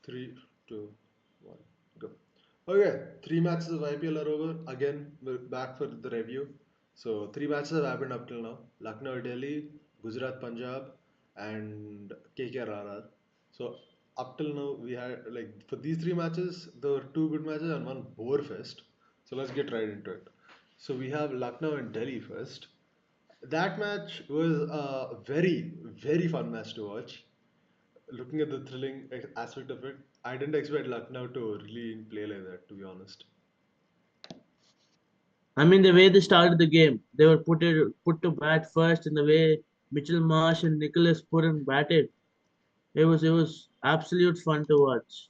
Three, two, one, go. Okay, three matches of IPL are over. Again, we're back for the review. So, three matches have happened up till now: Lucknow, Delhi, Gujarat, Punjab, and KKR. So, up till now, we had like for these three matches, there were two good matches and one bore fest. So, let's get right into it. So, we have Lucknow and Delhi first. That match was a very, very fun match to watch. Looking at the thrilling aspect of it, I didn't expect Lucknow to really play like that, to be honest. I mean, the way they started the game, they were put to bat first, and the way Mitchell Marsh and Nicholas Puran batted, it was absolute fun to watch.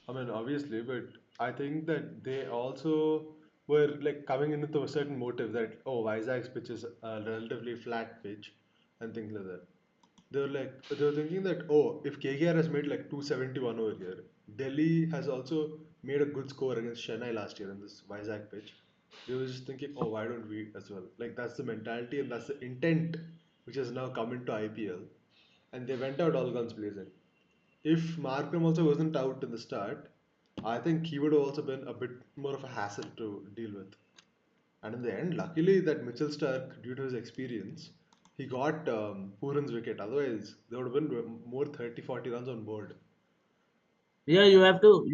I mean, obviously, but I think that they also were like coming in with a certain motive that, oh, Vizag's pitch is a relatively flat pitch and things like that. They were thinking that, oh, if KKR has made like 271 over here, Delhi has also made a good score against Chennai last year in this Vizag pitch. They were just thinking, oh, why don't we as well? Like that's the mentality and that's the intent which has now come into IPL, and they went out all guns blazing. If Markham also wasn't out in the start, I think he would have also been a bit more of a hassle to deal with. And in the end, luckily that Mitchell Stark, due to his experience, he got Pooran's wicket. Otherwise, there would have been more 30, 40 runs on board. Yeah, you have to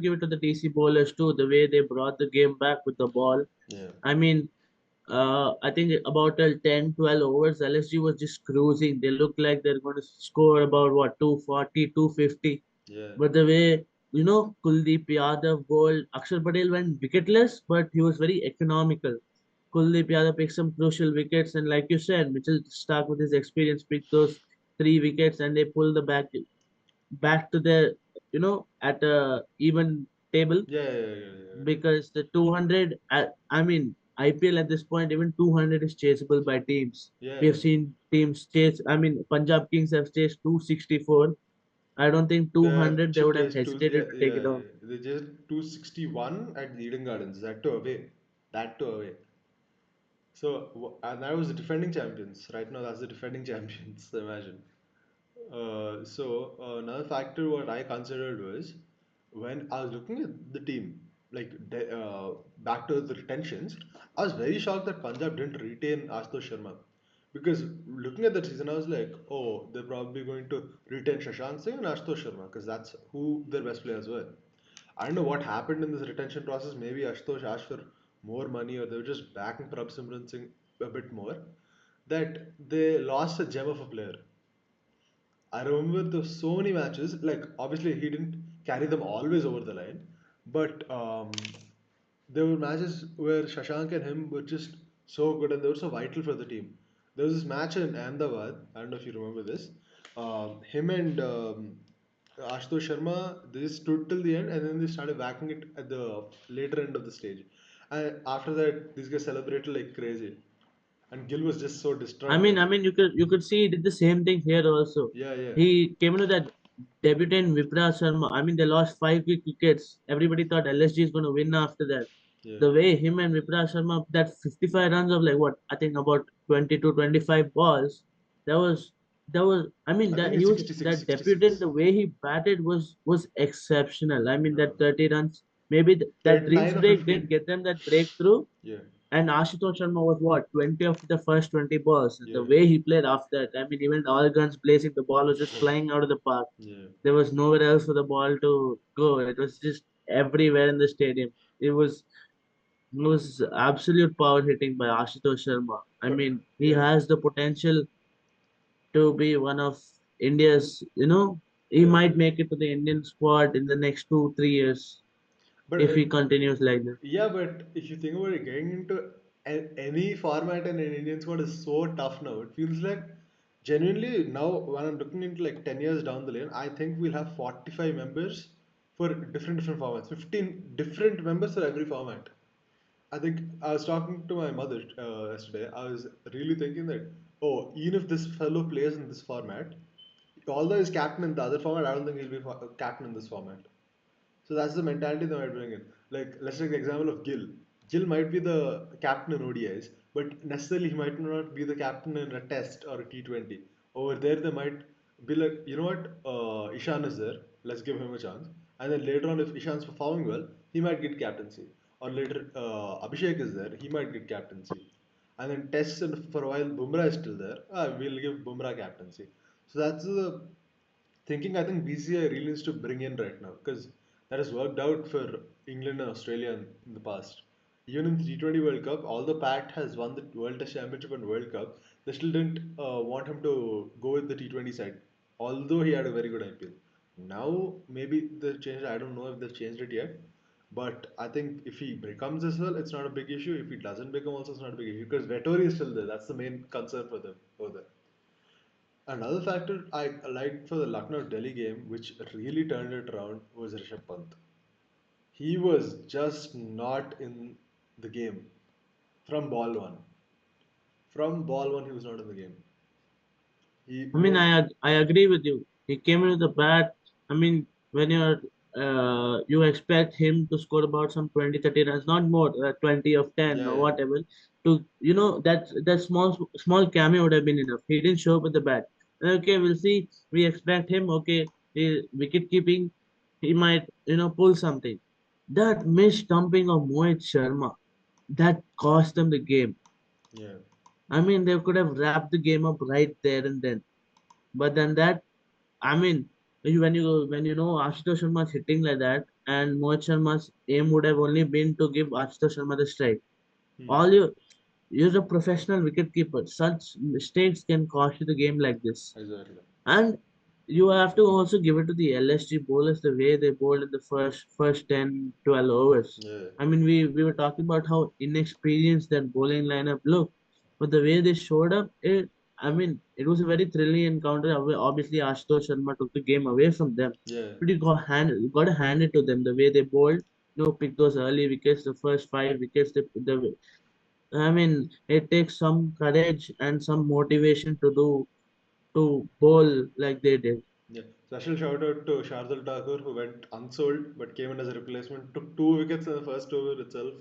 give it to the DC bowlers too. The way they brought the game back with the ball. Yeah, I mean, I think about 10, 12 overs, LSG was just cruising. They looked like they're going to score about what 240, 250. yeah. But the way Kuldeep Yadav bowled, Akshar Patel went wicketless, but he was very economical. Kuldeep Yadav picked some crucial wickets, and like you said, Mitchell Stark with his experience picked those three wickets, and they pulled the back to the at a even table, Yeah, yeah, yeah, yeah, yeah. because the 200 I mean IPL at this point, even 200 is chaseable by teams. Yeah, We have yeah. seen teams chase. I mean, Punjab Kings have chased 264. I don't think They have 200 they would have chased two. Yeah, hesitated to take yeah, it on. yeah. They just 261 at Eden Gardens. That to away. That to away. So, and that was the defending champions. Right now, that's the defending champions. Imagine. Another factor what I considered was when I was looking at the team, back to the retentions, I was very shocked that Punjab didn't retain Ashutosh Sharma. Because looking at the season, I was like, oh, they're probably going to retain Shashank Singh and Ashutosh Sharma because that's who their best players were. I don't know what happened in this retention process. Maybe Ashutosh asked for more money or they were just backing Prabh Simran Singh a bit more. That they lost a gem of a player. I remember there were so many matches. Like obviously he didn't carry them always over the line, but there were matches where Shashank and him were just so good and they were so vital for the team. There was this match in Ahmedabad. I don't know if you remember this. Him and Ashutosh Sharma, they just stood till the end and then they started whacking it at the later end of the stage. And after that, these guys celebrated like crazy. And Gill was just so I distraught mean, then. I mean, you could see he did the same thing here also. Yeah, yeah, He came into that debutant Vipra Sharma. I mean, they lost five quick wickets. Everybody thought LSG is going to win after that. yeah. The way him and Vipra Sharma, that 55 runs of like what I think about 20 to 25 balls, that was I mean, I think that it's he was 66, that debutant. 66. The way he batted was exceptional. I mean, Uh, that 30 runs, maybe that drinks 39 or break didn't 15. get them that breakthrough. Yeah, And Ashutosh Sharma was what, 20 of the first 20 balls. And yeah, the way he played after that, I mean, even all guns blazing, the ball was just flying out of the park. yeah. There was nowhere else for the ball to go. It was just everywhere in the stadium. It was it was absolute power hitting by Ashutosh Sharma. I mean, he Yeah, has the potential to be one of India's, he yeah, might yeah. make it to the Indian squad in the next 2, 3 years But if he continues like that. yeah, but if you think about it, getting into any format in an Indian squad is so tough now. It feels like genuinely now when I'm looking into like 10 years down the lane, I think we'll have 45 members for different formats, 15 different members for every format. I think I was talking to my mother yesterday. I was really thinking that, oh, even if this fellow plays in this format, although he's captain in the other format, I don't think he'll be captain in this format. So that's the mentality they might bring in. Like, let's take the example of Gill. Gill might be the captain in ODIs, but necessarily he might not be the captain in a test or a T20. Over there, they might. Be like, you know what, Ishan is there, let's give him a chance. And then later on, if Ishan's performing well, he might get captaincy. Or later, Abhishek is there, he might get captaincy. And then tests and for a while, Bumrah is still there, we'll give Bumrah captaincy. So that's the thinking I think BCI really needs to bring in right now because that has worked out for England and Australia in the past. Even in the T20 World Cup, although Pat has won the World Test Championship and World Cup, they still didn't want him to go with the T20 side, although he had a very good IPL. Now, maybe they've changed. I don't know if they've changed it yet, but I think if he becomes as well, it's not a big issue. If he doesn't become, also, it's not a big issue because Vettori is still there. That's the main concern for them over there. Another factor I liked for the Lucknow Delhi game, which really turned it around, was Rishabh Pant. He was just not in the game from ball one. From ball one, he was not in the game. He I mean, was, I agree with you. He came into the bat. I mean, when you expect him to score about some 20, 30 runs, not more, 20 of 10 yeah, or yeah, whatever. To that small cameo would have been enough. He didn't show up with the bat. Okay, we'll see. We expect him. Okay, wicket keeping, he might pull something. That missed stumping of Mohit Sharma that cost them the game. yeah, I mean, they could have wrapped the game up right there and then. But then that, I mean, when you know Ashutosh Sharma is hitting like that, and Mohit Sharma's aim would have only been to give Ashutosh Sharma the strike. hmm, All you're a professional wicketkeeper. Such mistakes can cost you the game like this. exactly. And you have to also give it to the LSG bowlers the way they bowled in the first 10, 12 overs. Yeah, I mean, we were talking about how inexperienced that bowling lineup looked, but the way they showed up, I mean, it was a very thrilling encounter. Obviously, Ashutosh Sharma took the game away from them, yeah, but you got to hand it to them the way they bowled. Pick those early wickets, the first 5 wickets. I mean, it takes some courage and some motivation to bowl like they did. yeah. Special shout out to Shardul Thakur who went unsold but came in as a replacement. Took 2 wickets in the first over itself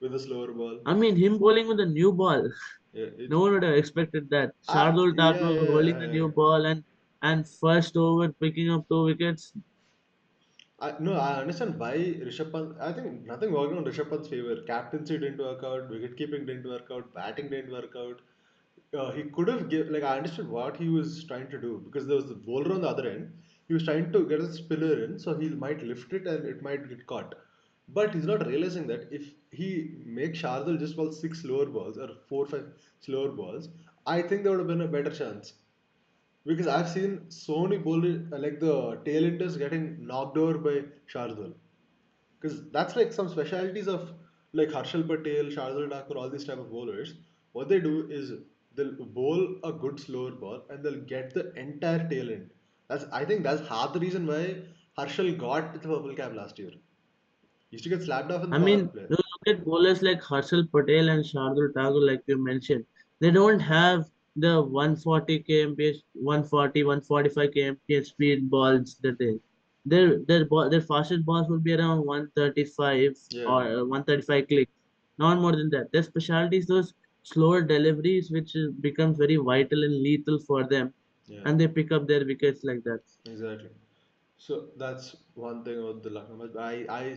with a slower ball. I mean, him bowling with a new ball. Yeah, No one would have expected that. I, Shardul yeah, Thakur holding the yeah, new ball and first over picking up 2 wickets. No, I understand why Rishabh Pant. I think nothing worked on Rishabh Pant's favor. Captaincy didn't work out. Wicket keeping didn't work out. Batting didn't work out. He could have give like I understood what he was trying to do because there was the bowler on the other end. He was trying to get a spinner in, so he might lift it and it might get caught. But he's not realizing that if he makes Shardul just bowl 6 slower balls or 4, 5 slower balls, I think there would have been a better chance. Because I've seen so many bowlers like the tail enders getting knocked over by Shardul. Because that's like some specialities of like Harshal Patel, Shardul Thakur, all these type of bowlers. What they do is they'll bowl a good slower ball and they'll get the entire tail end. I think that's half the reason why Harshal got the purple cap last year. He used to get slapped off in the I power mean, play. you look at bowlers like Harshal Patel and Shardul Thakur, like you mentioned. They don't have the 140 kmph, 140, 145 kmph speed balls that their fastest balls would be around 135 Yeah, or 135 clicks, not more than that. Their specialty is those slower deliveries, which becomes very vital and lethal for them, yeah. and they pick up their wickets like that. Exactly. So that's one thing about the Lucknow match. I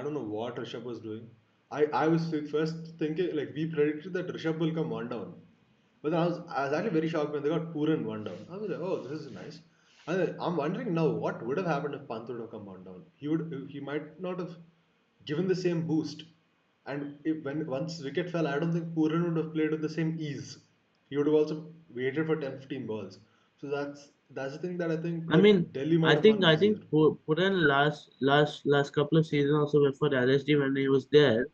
don't know what Rishabh was doing. I was first thinking like we predicted that Rishabh will come one down, but then I was actually very shocked when they got Puran one down. I was like, oh, this is nice. And then I'm wondering now what would have happened if Pant would have come one down. He might not have given the same boost. And when once wicket fell, I don't think Puran would have played with the same ease. He would have also waited for 10, 15 balls. So that's the thing that I think I mean, that Delhi might I have think found I easier. think Puran last couple of seasons also before LSD when he was there.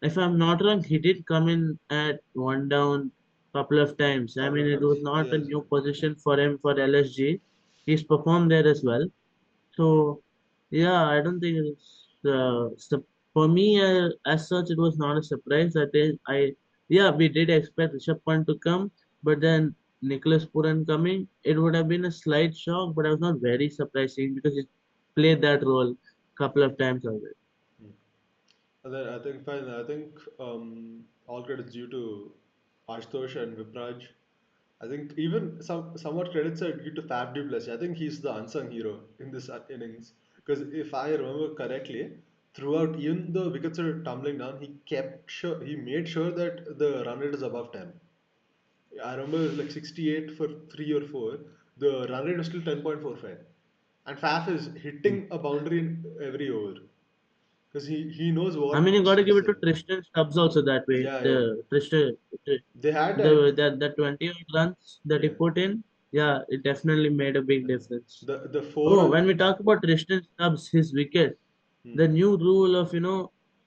If I'm not wrong, he did come in at one down couple of times. I Couple mean, of it times. was not a Yes, new position for him for LSG. He's performed there as well. So yeah, I don't think it's for me as such. It was not a surprise. Yeah, we did expect Rishabh Pant to come, but then Nicholas Puran coming, it would have been a slight shock, but I was not very surprising because he played that role couple of times already. Hmm. And then I think fine. I think all credit is due to Ashutosh and Vipraj. I think even somewhat credits are due to Fab du Plessis. I think he's the unsung hero in this innings because if I remember correctly, throughout even the wickets are tumbling down, he made sure that the run rate is above 10. I remember it was like 68 for 3 or 4. The run rate was still 10.45. And Faf is hitting a boundary in every over because he knows I mean, you what got to give he's it to saying. Tristan Stubbs also that way. Yeah, yeah. The Tristan, They had that. the 20 odd runs that he Yeah. put in, yeah, it definitely made a big difference. The four Oh, on. when we talk about Tristan Stubbs, his wicket, the Hmm. new rule of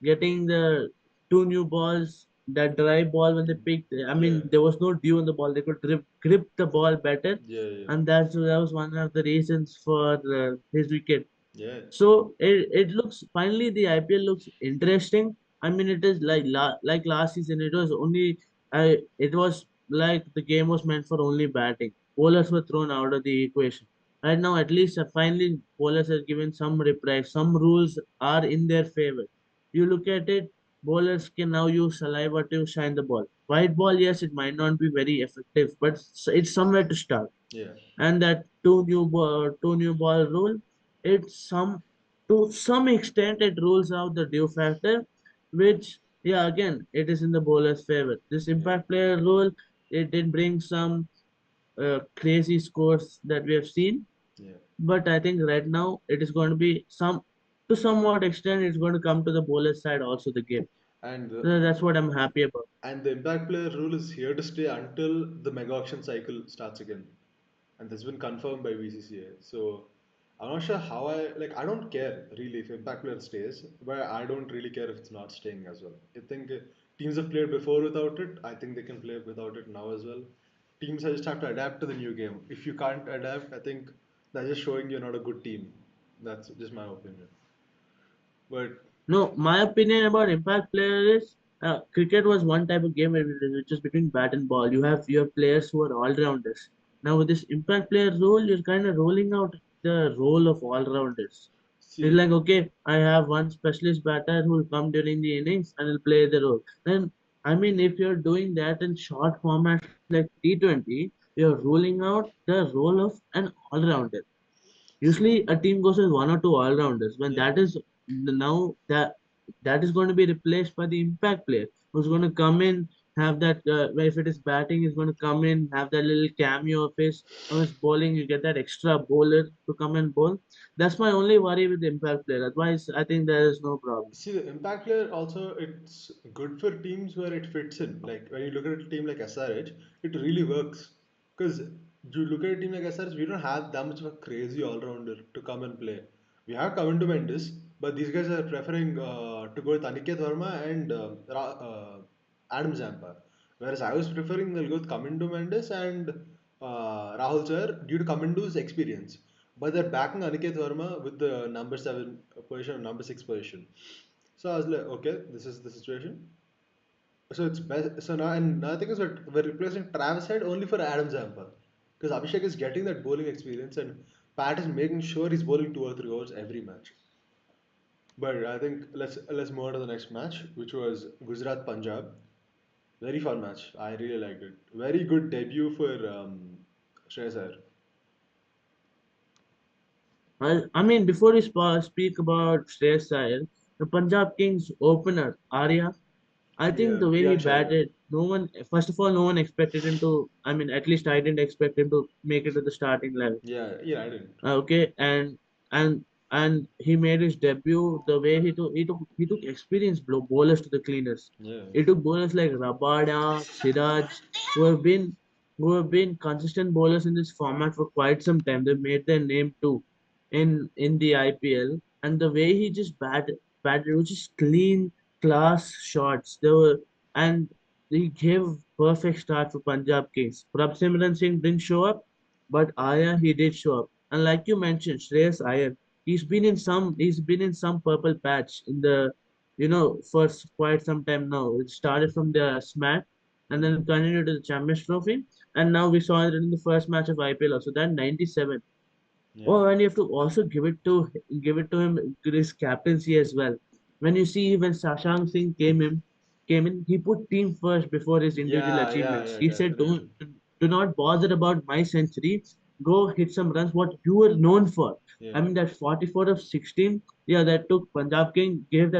getting the two new balls, that dry ball when they picked. I Yeah. mean, there was no dew on the ball. They could grip the ball better, Yeah, yeah. and that was one of the reasons for his wicket. Yeah. So it looks finally the IPL looks interesting. I mean, it is like last season. It was only it was like the game was meant for only batting. Bowlers were thrown out of the equation. Right now, at least finally bowlers are given some reprise. Some rules are in their favor. You look at it, bowlers can now use saliva to shine the ball. White ball, yes, it might not be very effective, but it's somewhere to start. Yeah. And that two new ball rule, it to some extent it rules out the due factor, which yeah, again, it is in the bowler's favor. This Yeah. impact player rule, it did bring some crazy scores that we have seen, Yeah. but I think right now it is going to be some to somewhat extent it's going to come to the bowler's side also the game. And So the that's what I'm happy about. and the impact player rule is here to stay until the mega auction cycle starts again. And that's been confirmed by BCCA. So I'm not sure how I don't care really if impact player stays, but I don't really care if it's not staying as well. I think teams have played before without it. I think they can play without it now as well. Teams just have to adapt to the new game. If you can't adapt, I think that's just showing you're not a good team. That's just my opinion. But No, my opinion about impact player is cricket was one type of game which is between bat and ball. You have players who are all rounders. Now with this impact player role, you're kind of rolling out the role of all rounders. It's see, like okay, I have one specialist batter who will come during the innings and will play the role. Then I mean, if you're doing that in short formats like T20, you're ruling out the role of an all rounder. see, Usually, a team goes with one or two all-rounders. When yeah. that is now that is going to be replaced by the impact player who's going to come in, have that. If it is batting, is going to come in, have that little cameo of his. When it's bowling, you get that extra bowler to come and bowl. That's my only worry with the impact player. Otherwise, I think there is no problem. See, the impact player also it's good for teams where it fits in. Like when you look at a team like SRH, it really works. Because you look at a team like SRH, we don't have that much of a crazy all-rounder to come and play. We have Kavindu Mendes, but these guys are preferring to go with Aniket Verma and Adam Zampa. Whereas I was preferring they'll go with Kamindu Mendes and Rahul Sir due to Kamindu's experience. But they're backing Aniket Verma with the number 7 position or number 6 position. So I was like, okay, this is the situation. So it's best. So now, and another thing is we're replacing Travis Head only for Adam Zampa. Because Abhishek is getting that bowling experience and Pat is making sure he's bowling 2 or 3 overs every match. But I think let's move on to the next match, which was Gujarat Punjab. Very fun match. I really liked it. Very good debut for Shreyas Iyer. Well, I mean, before we speak about Shreyas Iyer, the Punjab Kings opener Arya, I think Yeah, the way he Priyank Sharma. batted, no one, first of all, no one expected him to. I mean, at least I didn't expect him to make it to the starting level. Yeah, yeah, I didn't. Okay, and and he made his debut. The way he took experienced bowlers to the cleaners. Yeah. He took bowlers like Rabada, Siraj, who have been consistent bowlers in this format for quite some time. They made their name too in the IPL, and the way he just batted, it was just clean, class shots. They were and he gave perfect start for Punjab Kings. Prabh Simran Singh didn't show up, but Iyer he did show up. And like you mentioned, Shreyas Iyer, he's been in some purple patch in the for quite some time now. It started from the smack and then continued to the Champions Trophy. And now we saw it in the first match of IPL also. That 97. Yeah. Oh, and you have to also give it to him his captaincy as well. When you see when Shashank Singh came in, he put team first before his individual Yeah, yeah, achievements. yeah, He said, "Don't definitely. do not bother about my century. Go hit some runs. What you were known for. I Yeah. mean that 44 of 16. Yeah, that took Punjab King gave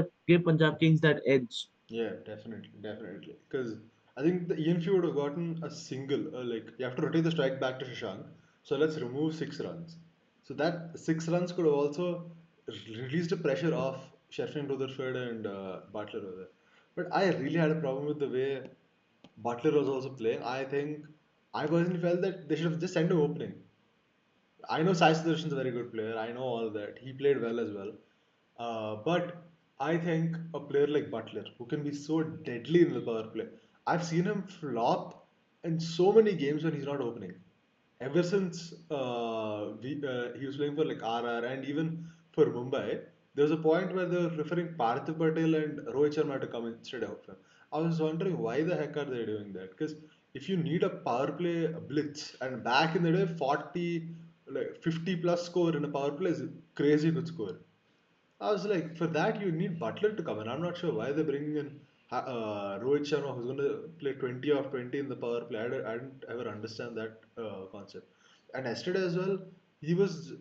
Punjab Kings that edge. Yeah, definitely, definitely. Because I think the ENF would have gotten a single, like you have to rotate the strike back to Shashank. So let's remove 6 runs. So that 6 runs could have also released the pressure off Sheffield Rutherford and Butler over there. But I really had a problem with the way Butler was also playing. I think I personally felt that they should have just sent him opening. I know Sai Sudarshan is a very good player. I know all that. He played well as well. But I think a player like Butler, who can be so deadly in the power play, I've seen him flop in so many games when he's not opening. Ever since he was playing for like RR and even for Mumbai, there was a point where they were preferring Parthiv Patel and Rohit Sharma to come instead of him. I was wondering why the heck are they doing that? Because if you need a power play blitz, and back in the day, 40, like 50 plus score in a power play is crazy good score. I was like, for that you need Butler to come in. I'm not sure why they're bringing in Rohit Sharma, who's going to play 20 of 20 in the power play. I didn't ever understand that concept. And yesterday as well, he was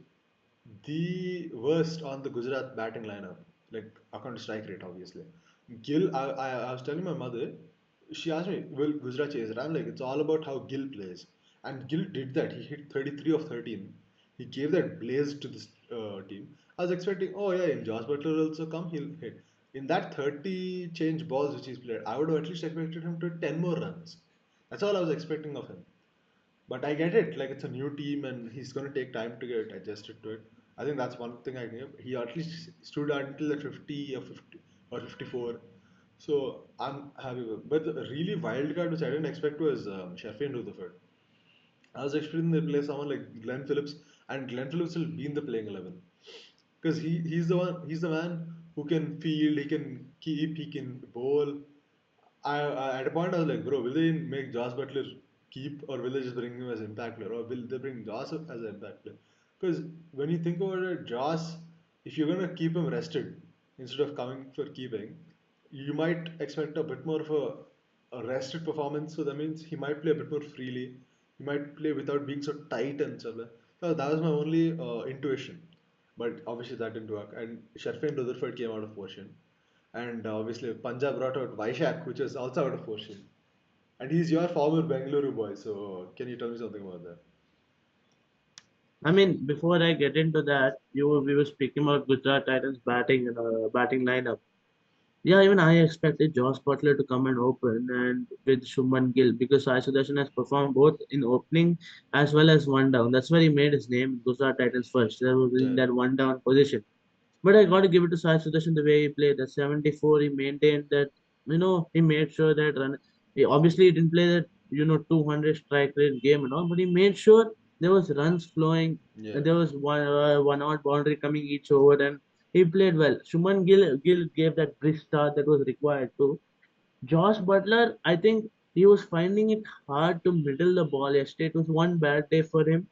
the worst on the Gujarat batting lineup, like according to strike rate, obviously. Gill, I was telling my mother, she asked me, will Gujarat chase it? I'm like, it's all about how Gill plays. And Gill did that. He hit 33 of 13. He gave that blaze to this team. I was expecting, oh yeah, in Josh Butler will also come, he'll hit. In that 30 change balls which he's played, I would have at least expected him to hit 10 more runs. That's all I was expecting of him. But I get it, like it's a new team and he's going to take time to get adjusted to it. I think that's one thing I give. He at least stood until the 50 or 50 or 54. So I'm happy with. But the really wild card which I didn't expect was Sheffield Rutherford. I was expecting they play someone like Glenn Phillips, and Glenn Phillips will be in the playing 11 because he's the man who can field, he can keep, he can bowl. At a point I was like, bro, will they make Josh Butler keep, or will they just bring him as impact player, or will they bring Josh as an impact player? Because when you think about it, Josh, if you're gonna keep him rested instead of coming for keeping, you might expect a bit more of a rested performance. So that means he might play a bit more freely. He might play without being so tight and stuff. So that was my only intuition. But obviously that didn't work. And Sharfin Rutherford came out of Ocean. And obviously Punjab brought out Vaishak, which is also out of Ocean. And he's your former Bengaluru boy. So can you tell me something about that? I mean, before I get into that, we were speaking about Gujarat Titans batting lineup. Yeah, even I expected Josh Butler to come and open and with Shuman Gill because Sai Sudarshan has performed both in opening as well as one down. That's where he made his name, Gujarat Titans first. That was in Yeah, that one down position. But I got to give it to Sai Sudarshan the way he played. At 74, he maintained that, he made sure that run. He obviously didn't play that, 200 strike rate game and all, but he made sure there was runs flowing. yeah, And there was one out boundary coming each over, and he played well. Gill gave that brisk start that was required too. Josh Butler, I think he was finding it hard to middle the ball yesterday. It was one bad day for him,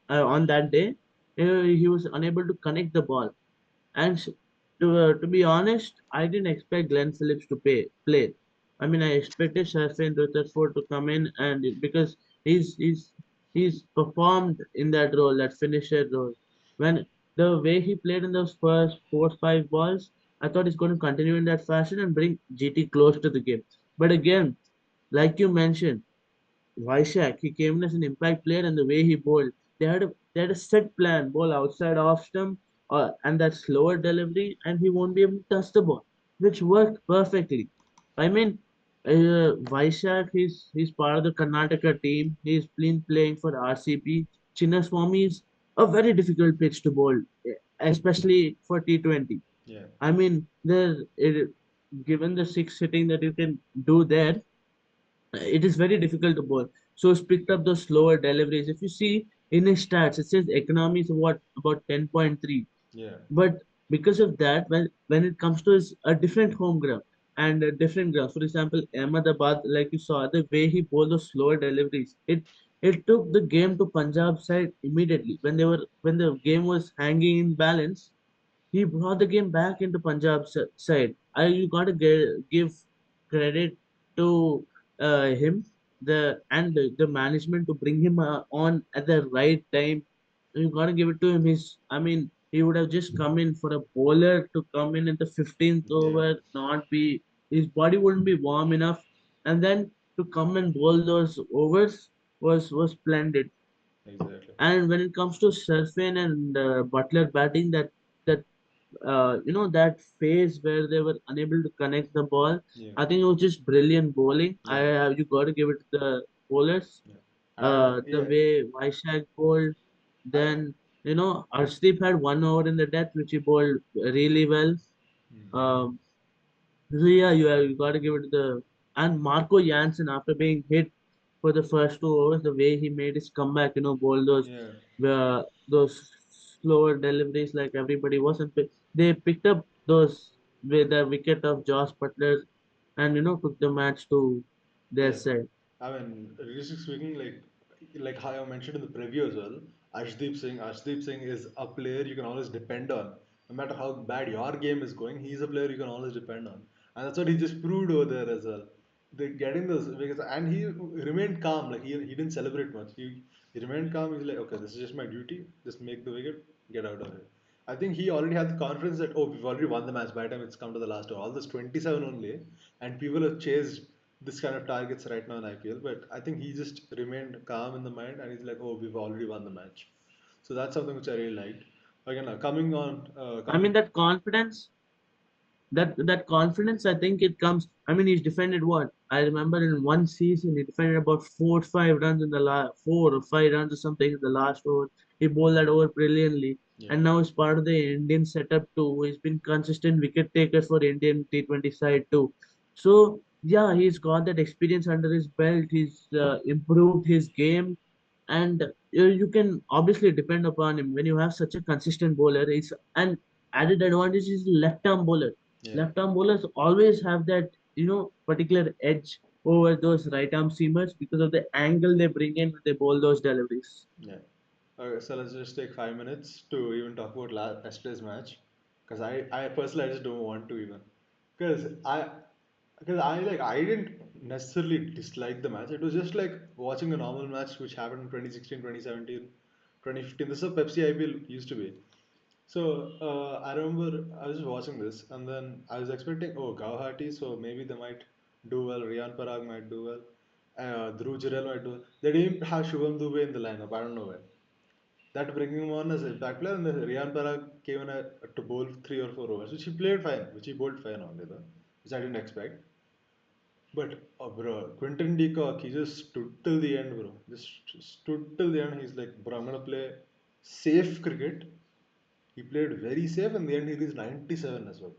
on that day. He was unable to connect the ball. And to be honest, I didn't expect Glenn Phillips to play. I mean, I expected Shafin Rutherford to come in and because he's he's he's performed in that role, that finisher role. When the way he played in those first 4 or 5 balls, I thought he's going to continue in that fashion and bring GT close to the game. But again, like you mentioned, Vaishak, he came in as an impact player, and the way he bowled, they had a set plan, ball outside off stump, and that slower delivery, and he won't be able to touch the ball, which worked perfectly. I mean, Vaishak, he's part of the Karnataka team. He's been playing for RCB. Chinnaswamy is a very difficult pitch to bowl, especially for T20. yeah, I mean, given the six hitting that you can do there, it is very difficult to bowl. So he's picked up those slower deliveries. If you see in his stats, it says economy is what about 10.3. yeah, But because of that, when it comes to a different home ground and a different ground, for example, Ahmedabad, like you saw, the way he bowled those slower deliveries, it took the game to Punjab side immediately. When the game was hanging in balance, he brought the game back into Punjab side. You got to give credit to him the management to bring him on at the right time. You gotta give it to him. I mean, he would have just come in for a bowler to come in at the 15th Yeah, over, not be his body wouldn't be warm enough, and then to come and bowl those overs was splendid. exactly. And when it comes to Surfin and Butler batting, that that phase where they were unable to connect the ball, Yeah, I think it was just brilliant bowling. yeah, You got to give it to the bowlers. yeah. And The yeah, way Vaishak bowled, I. then Arshdeep had 1 over in the death, which he bowled really well. Mhm. Um, so yeah, you got to give it to the and Marco Jansen after being hit for the first 2 overs, the way he made his comeback, bowl Yeah, those slower deliveries like everybody was, and they picked up those with the wicket of Josh Butler, and took the match to their yeah. side. I mean, realistically speaking, like how I mentioned in the preview as well, Arshdeep Singh is a player you can always depend on. No matter how bad your game is going, he's a player you can always depend on, and that's what he just proved over there as well. They getting those wickets, and he remained calm. Like he didn't celebrate much. He remained calm. He's like, okay, this is just my duty. Just make the wicket, get out of here. I think he already had the confidence that, oh, we've already won the match by the time it's come to the last over. All this 27 only, and people have chased this kind of targets right now in IPL. But I think he just remained calm in the mind, and he's like, oh, we've already won the match. So that's something which I really liked. Again, coming on, I mean coming, that confidence that confidence, I think it comes. I mean, he's defended what I remember in one season he defended about 4 or 5 runs in the last 4 or 5 runs or something in the last over. He bowled that over brilliantly, yeah, and now he's part of the Indian setup too. He's been consistent wicket taker for Indian T20 side too. So yeah, he's got that experience under his belt. He's improved his game, and you can obviously depend upon him when you have such a consistent bowler. He's and added advantage is left arm bowler. yeah, Left arm bowlers always have that particular edge over those right arm seamers because of the angle they bring in when they bowl those deliveries. yeah. Okay, so let's just take 5 minutes to even talk about yesterday's match, because I personally I just don't want to even, because I didn't necessarily dislike the match. It was just like watching a normal match which happened in 2016, 2017, 2015. This is how Pepsi IPL used to be. So I remember I was watching this, and then I was expecting, oh, Gauhati, so maybe they might do well. Riyan Parag might do well. Dhruv Jurel might do well. They didn't have Shubham Dubey in the lineup. I don't know why. That bringing him on as a impact player, and then Riyan Parag came in to bowl 3 or 4 overs, which he played fine, which he bowled fine only, though, which I didn't expect. But bro, Quinton de Kock, he just stood till the end, bro. Just stood till the end. He's like, bro, I'm gonna play safe cricket. He played very safe, and in the end, he reached 97 as well.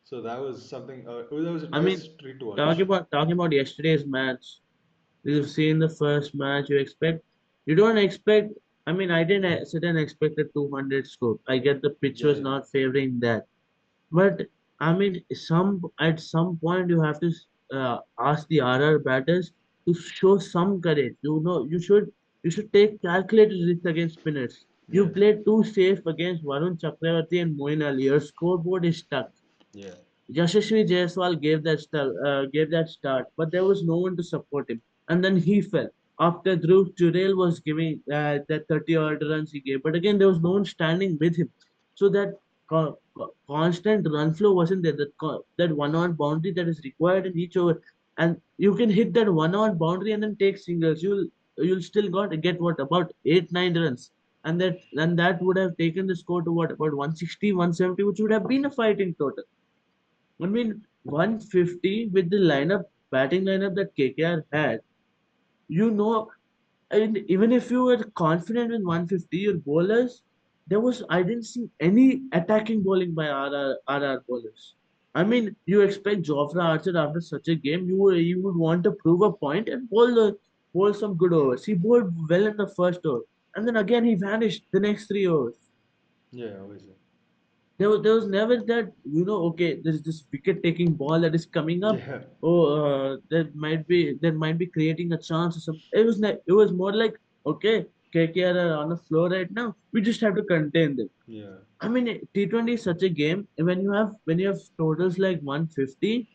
So that was something. That was a I mean, nice treat to talking watch. about talking about yesterday's match, you've seen the first match. You don't expect. I mean, I didn't sit and expect a 200 score. I get the pitch Yeah, was yeah, not favoring that. But I mean, at some point you have to ask the RR batters to show some courage. You should take calculated risks against spinners. You yeah, played too safe against Varun Chakravarti and Moin Ali. Your scoreboard is stuck. yeah, Yashasvi Jaiswal gave that start, but there was no one to support him, and then he fell. After Dhruv Jurel was giving that 30 odd runs he gave, but again there was no one standing with him, so that constant run flow wasn't there. That one-on boundary that is required in each over, and you can hit that one-on boundary and then take singles. You'll still got to get what about 8 9 runs, and that would have taken the score to what about 160 170, which would have been a fight in total. I mean, 150 with the batting lineup that KKR had, and even if you were confident with 150, your bowlers, I didn't see any attacking bowling by RR bowlers. I mean, you expect Jofra Archer after such a game, you would want to prove a point and bowl some good overs. He bowled well in the first over, and then again he vanished the next 3 overs. yeah, obviously. There was never that okay, there's this wicket taking ball that is coming up. Yeah, Oh, that might be creating a chance or something. It was more like, okay, KKR are on the floor right now, we just have to contain them. yeah, I mean, T20 is such a game, and when you have totals like 150,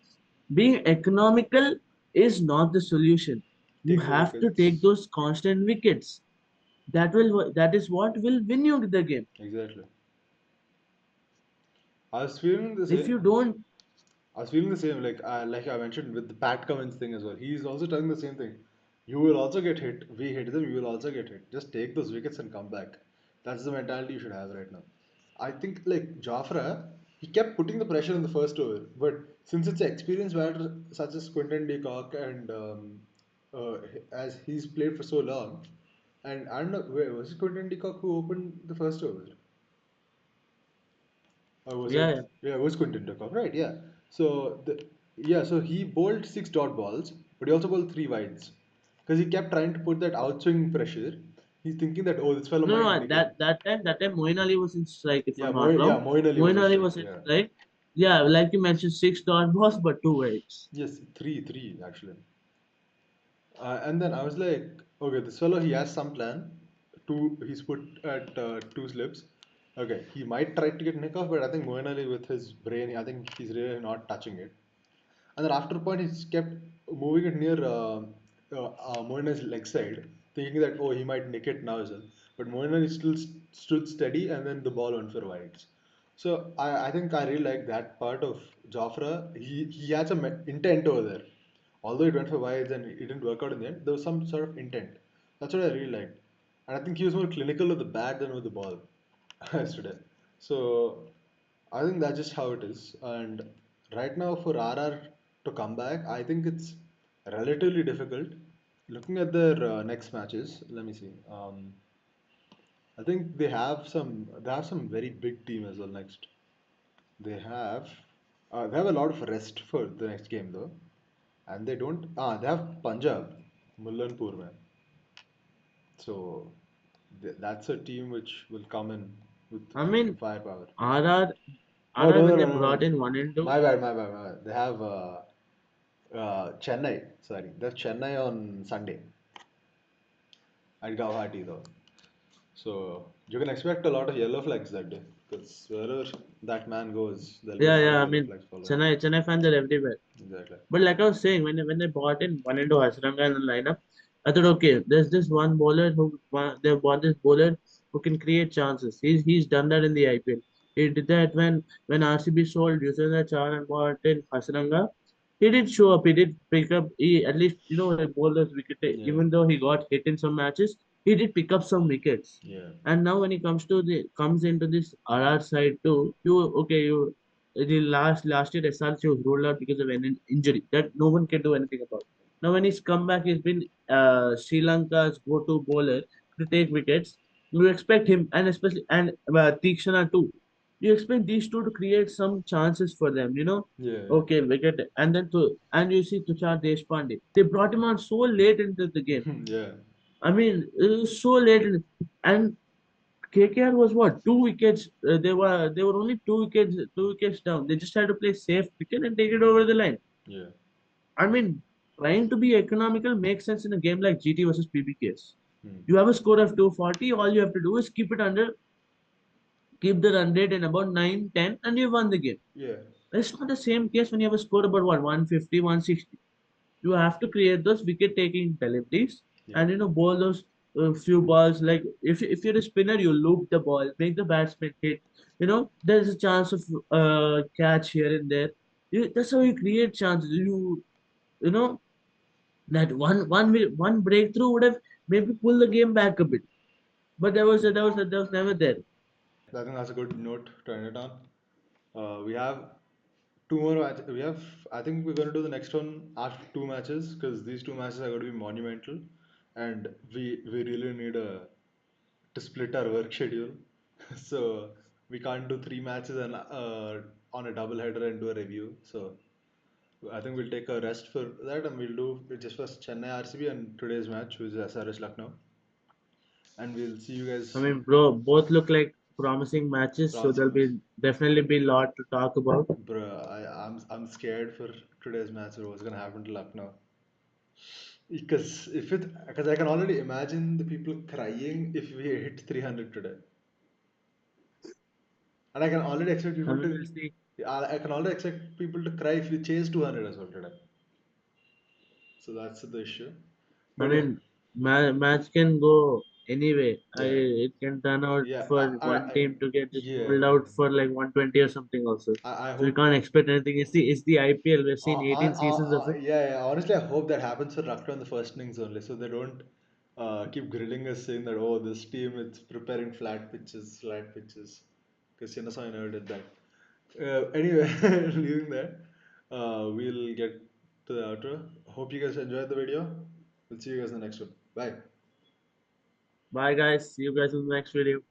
being economical is not the solution. You Take the have to take wickets. those constant wickets. That is what will win you the game. Exactly. I was feeling the If you same. don't, I was feeling the same, like I mentioned with the Pat Cummins thing as well. He's also telling the same thing. You will also get hit. We hit them. You will also get hit. Just take those wickets and come back. That's the mentality you should have right now. I think like Jafra, he kept putting the pressure in the first over, but since it's an experienced batter such as Quinton de Kock and uh, as he's played for so long, and I don't know, where was it Quinton de Kock who opened the first over? Or was yeah, it? yeah. Yeah, it was Quinton de Kock, right? Yeah. So so he bowled six dot balls, but he also bowled three wides because he kept trying to put that outswing pressure. He's thinking that this fellow No, might no, nick it. that time Moeen Ali was in strike, if Yeah, I'm not wrong. Moeen Ali was Moeen a Ali strike. was in Yeah. strike. Yeah, like you mentioned, six dot balls, but two wickets. Yes, three actually. And then I was like, okay, this fellow he has some plan. He's put at two slips. Okay, he might try to get nick off, but I think Moeen Ali with his brain, I think he's really not touching it. And then after a point, he just kept moving it near Moeen's leg side, thinking that oh he might nick it now as well. But Moeen still stood steady, and then the ball went for wides. So I think I really like that part of Jofra. He had some intent over there. Although it went for wides and it didn't work out in the end, there was some sort of intent. That's what I really liked. And I think he was more clinical with the bat than with the ball yesterday. So I think that's just how it is. And right now for RR to come back, I think it's relatively difficult. Looking at their next matches, let me see. I think they have some very big team as well next. They have a lot of rest for the next game though, and they have Punjab, Mullanpur man. So that's a team which will come in with I mean, firepower. RR, Oh RR no when no they no no brought no. in one and two. My bad. They have Chennai. Sorry, they have Chennai on Sunday at Guwahati though. So you can expect a lot of yellow flags that day because wherever that man goes, there'll be a Yeah, lot of yeah. I yellow mean, flags following. Chennai fans are everywhere. Exactly. But like I was saying, when they bought in one into Hasranga in the lineup, I thought, okay, there's this one bowler they bought this bowler who can create chances. He's done that in the IPL. He did that when RCB sold Yuzvendra Chahal and bought in Hasranga. He did show up. He did pick up. He at least he bowled those wicket. Yeah. Even though he got hit in some matches, he did pick up some wickets. Yeah. And now when he comes into this RR side too, you the last year SRC was ruled out because of an injury that no one can do anything about. Now when he's come back, he's been Sri Lanka's go-to bowler to take wickets. You expect him, and especially and Tikshana too. You expect these two to create some chances for them. Yeah. Okay, wicket, and you see Tushar Deshpande. They brought him on so late into the game. Yeah. Yeah. I mean, it was so late, and KKR was what 2 wickets. They were only 2 wickets down. They just had to play safe cricket and take it over the line. Yeah. I mean, trying to be economical makes sense in a game like GT versus PBKS. Hmm. You have a score of 240. All you have to do is keep the run rate in about 9, 10, and you won the game. Yeah. It's not the same case when you have a score about what 150, 160. You have to create those wicket taking deliveries Yeah. and bowl those few balls. Like if you're a spinner, you loop the ball, make the batsman hit. There's a chance of catch here and there. That's how you create chances. You know that one breakthrough would have maybe pulled the game back a bit, but that was never there. I think that's a good note to end it on. We have two more matches. I think we're going to do the next one after two matches because these two matches are going to be monumental, and we really need to split our work schedule. So we can't do three matches and on a double header and do a review. So I think we'll take a rest for that and we'll do just first Chennai RCB and today's match, which is SRH Lucknow, and we'll see you I guys mean, bro, both look like promising matches, so there'll promising match. be definitely be a lot to talk about. Bruh, I'm scared for today's match or what's gonna happen to Lucknow. Because I can already imagine the people crying if we hit 300 today. And I can already expect I people mean, we'll to see. I can already expect people to cry if we chase 200 as well today. So that's the issue. I Okay. mean, match can go anyway. Yeah. It can turn out Yeah. for one team to get just Yeah. pulled out for like 120 or something also. I So we hope. can't expect anything. It's the IPL. We've seen 18 seasons of it. Yeah, yeah. Honestly, I hope that happens for Rakta in the first innings only, so they don't keep grilling us saying that oh, this team it's preparing flat pitches, because Chinnaswamy never did that. Anyway, leaving that, we'll get to the outro. Hope you guys enjoyed the video. We'll see you guys in the next one. Bye. Bye guys. See you guys in the next video.